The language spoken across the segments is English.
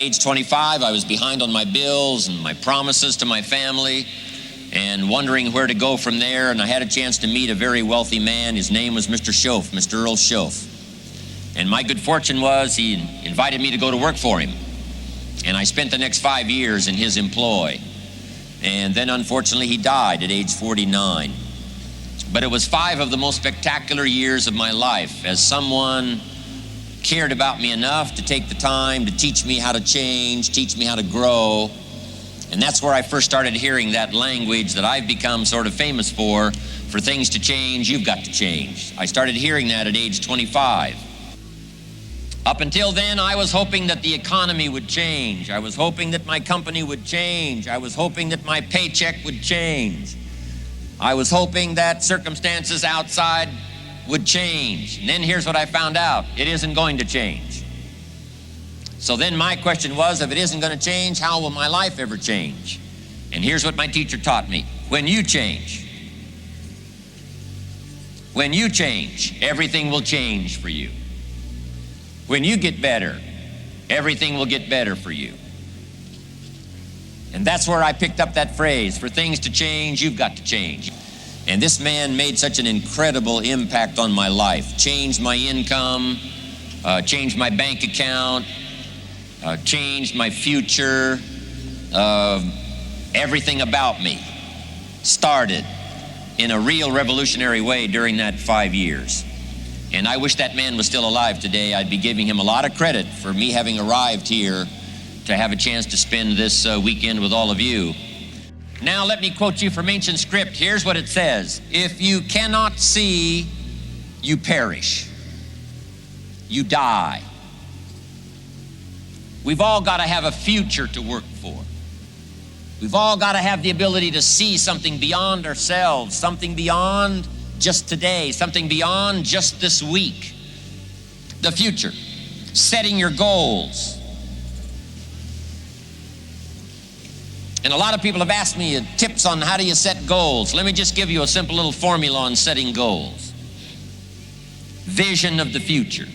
Age 25, I was behind on my bills and my promises to my family and wondering where to go from there, and I had a chance to meet a very wealthy man. His name was Mr. Schoaf, Mr. Earl Schoaf. And my good fortune was he invited me to go to work for him. And I spent the next 5 years in his employ. And then unfortunately he died at age 49. But it was 5 of the most spectacular years of my life as someone cared about me enough to take the time to teach me how to change, teach me how to grow. And that's where I first started hearing that language that I've become sort of famous for things to change, you've got to change. I started hearing that at age 25. Up until then, I was hoping that the economy would change. I was hoping that my company would change. I was hoping that my paycheck would change. I was hoping that circumstances outside would change. And then here's what I found out. It isn't going to change. So then my question was, if it isn't going to change, how will my life ever change? And here's what my teacher taught me. When you change, everything will change for you. When you get better, everything will get better for you. And that's where I picked up that phrase, for things to change, you've got to change. And this man made such an incredible impact on my life. Changed my income, changed my bank account, changed my future. Everything about me started in a real revolutionary way during that 5 years. And I wish that man was still alive today. I'd be giving him a lot of credit for me having arrived here to have a chance to spend this weekend with all of you. Now let me quote you from ancient script. Here's what it says. If you cannot see, you perish. You die. We've all got to have a future to work for. We've all got to have the ability to see something beyond ourselves, something beyond just today, something beyond just this week. The future, setting your goals. And a lot of people have asked me tips on how do you set goals. Let me just give you a simple little formula on setting goals. Vision of the future.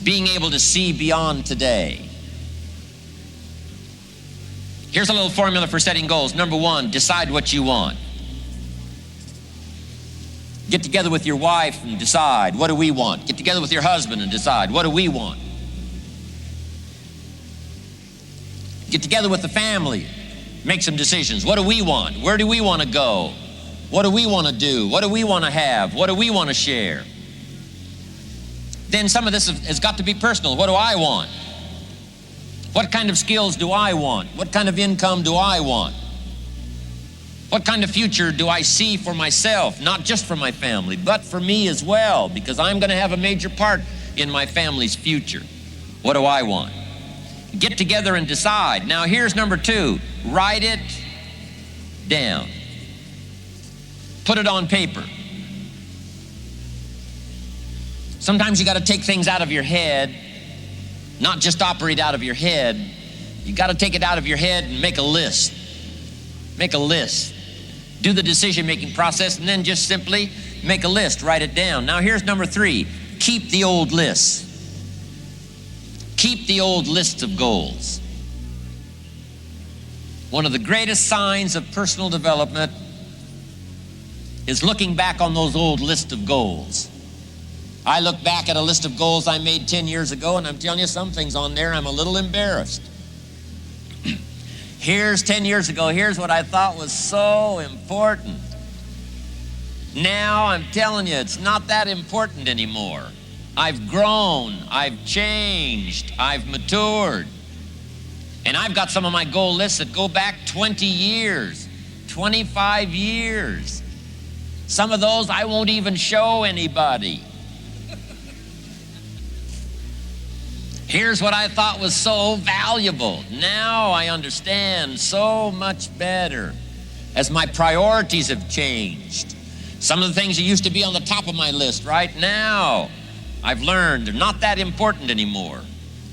Being able to see beyond today. Here's a little formula for setting goals. Number 1, decide what you want. Get together with your wife and decide, what do we want? Get together with your husband and decide, what do we want? Get together with the family. Make some decisions. What do we want? Where do we want to go? What do we want to do? What do we want to have? What do we want to share? Then some of this has got to be personal. What do I want? What kind of skills do I want? What kind of income do I want? What kind of future do I see for myself? Not just for my family, but for me as well, because I'm going to have a major part in my family's future. What do I want? Get together and decide. Now here's number 2. Write it down. Put it on paper. Sometimes you got to take things out of your head, not just operate out of your head. You got to take it out of your head and make a list. Make a list. Do the decision-making process and then just simply make a list. Write it down. Now here's number 3. Keep the old lists. Keep the old lists of goals. One of the greatest signs of personal development is looking back on those old lists of goals. I look back at a list of goals I made 10 years ago, and I'm telling you, some things on there I'm a little embarrassed. Here's 10 years ago, here's what I thought was so important. Now I'm telling you, it's not that important anymore. I've grown, I've changed, I've matured. And I've got some of my goal lists that go back 20 years, 25 years. Some of those I won't even show anybody. Here's what I thought was so valuable. Now I understand so much better as my priorities have changed. Some of the things that used to be on the top of my list right now, I've learned they're not that important anymore.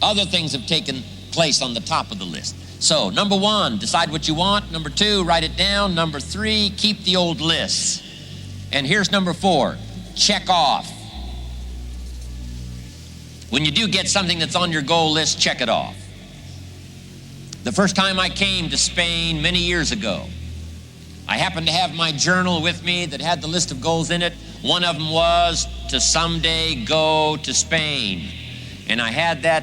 Other things have taken place on the top of the list. So, number 1, decide what you want. Number 2, write it down. Number 3, keep the old lists. And here's number 4, check off. When you do get something that's on your goal list, check it off. The first time I came to Spain many years ago, I happened to have my journal with me that had the list of goals in it. One of them was to someday go to Spain. And I had that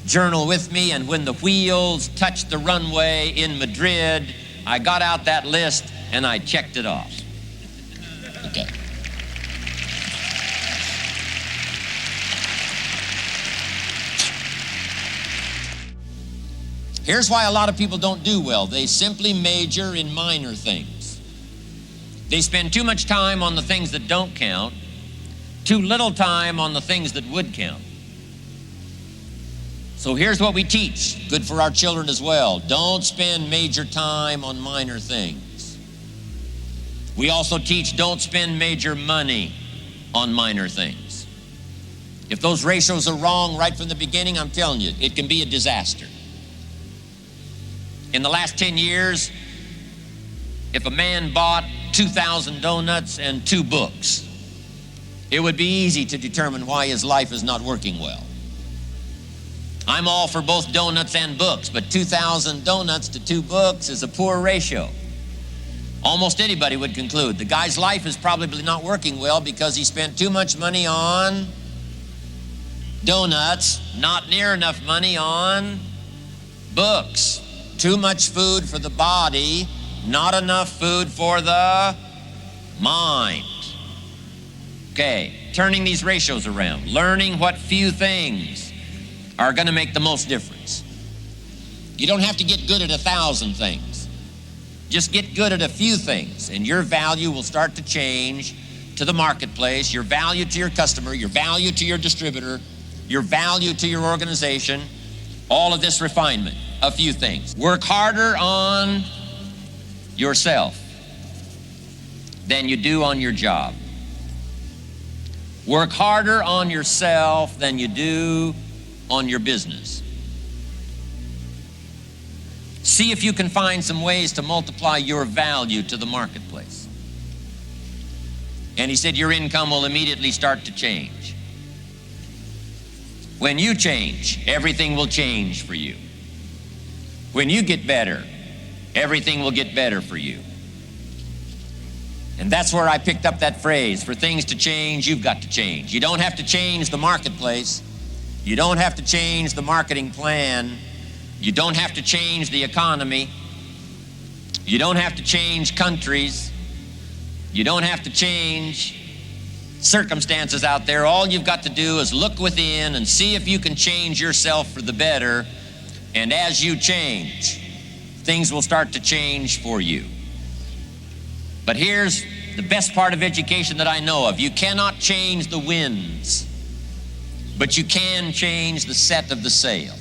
journal with me, and when the wheels touched the runway in Madrid, I got out that list and I checked it off. Okay. Here's why a lot of people don't do well. They simply major in minor things. They spend too much time on the things that don't count, too little time on the things that would count. So here's what we teach, good for our children as well. Don't spend major time on minor things. We also teach don't spend major money on minor things. If those ratios are wrong right from the beginning, I'm telling you, it can be a disaster. In the last 10 years, if a man bought 2,000 donuts and 2 books, it would be easy to determine why his life is not working well. I'm all for both donuts and books, but 2,000 donuts to 2 books is a poor ratio. Almost anybody would conclude the guy's life is probably not working well because he spent too much money on donuts, not near enough money on books. Too much food for the body, not enough food for the mind. Okay, turning these ratios around, learning what few things are going to make the most difference. You don't have to get good at 1,000 things. Just get good at a few things, and your value will start to change to the marketplace, your value to your customer, your value to your distributor, your value to your organization, all of this refinement. A few things. Work harder on yourself than you do on your job. Work harder on yourself than you do on your business. See if you can find some ways to multiply your value to the marketplace. And he said your income will immediately start to change. When you change, everything will change for you. When you get better, everything will get better for you. And that's where I picked up that phrase, for things to change, you've got to change. You don't have to change the marketplace. You don't have to change the marketing plan. You don't have to change the economy. You don't have to change countries. You don't have to change circumstances out there. All you've got to do is look within and see if you can change yourself for the better. And as you change, things will start to change for you. But here's the best part of education that I know of. You cannot change the winds, but you can change the set of the sail.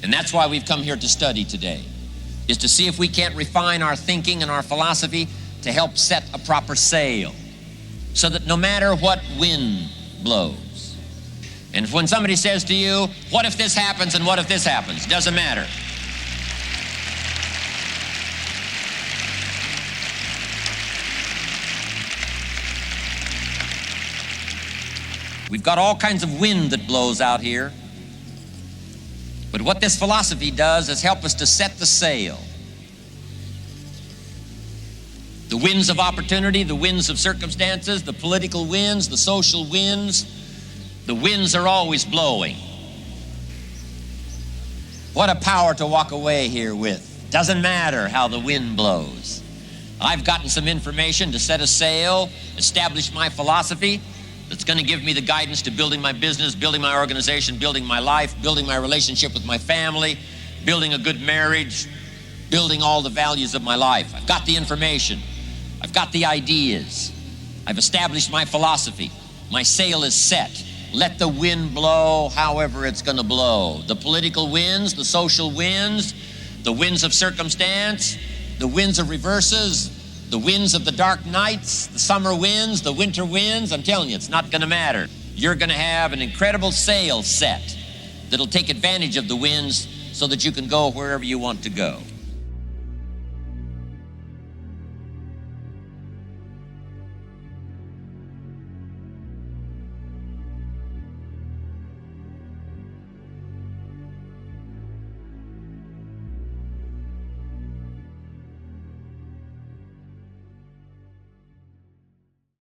And that's why we've come here to study today, is to see if we can't refine our thinking and our philosophy to help set a proper sail so that no matter what wind blows, and when somebody says to you, what if this happens and what if this happens? Doesn't matter. We've got all kinds of wind that blows out here. But what this philosophy does is help us to set the sail. The winds of opportunity, the winds of circumstances, the political winds, the social winds, the winds are always blowing. What a power to walk away here with. Doesn't matter how the wind blows. I've gotten some information to set a sail, establish my philosophy that's going to give me the guidance to building my business, building my organization, building my life, building my relationship with my family, building a good marriage, building all the values of my life. I've got the information. I've got the ideas. I've established my philosophy. My sail is set. Let the wind blow however it's going to blow. The political winds, the social winds, the winds of circumstance, the winds of reverses, the winds of the dark nights, the summer winds, the winter winds. I'm telling you, it's not going to matter. You're going to have an incredible sail set that'll take advantage of the winds so that you can go wherever you want to go.